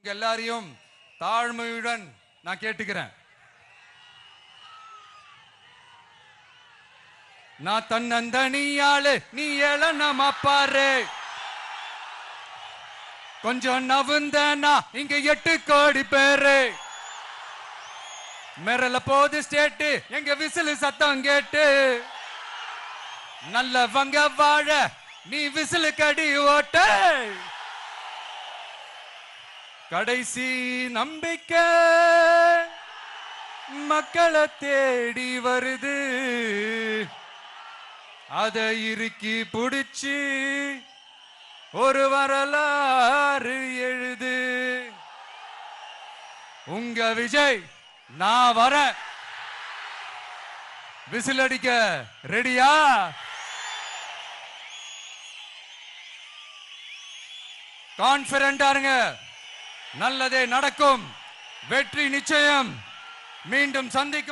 எல்லாரையும் தாழ்மையுடன் நான் கேட்டுக்கிறேன். நான் தன்னந்தனியாளு, நீ ஏளனமா பாரு. கொஞ்சம் நவுந்தனா இங்க 8 கோடி பேரு. மிரல போது ஸ்டேட்டு, எங்க விசிலு சத்தம் கேட்டு. நல்லவங்க வாழ நீ விசிலு கடி ஓட்ட. கடைசி நம்பிக்கை மக்களை தேடி வருது. அதை இறுக்கி புடிச்சு ஒரு வரலாறு எழுது. உங்க விஜய் நான் வர. விசில் அடிக்க ரெடியா? கான்பிடண்டா இருங்க. நல்லதே நடக்கும். வெற்றி நிச்சயம். மீண்டும் சந்திக்கும்.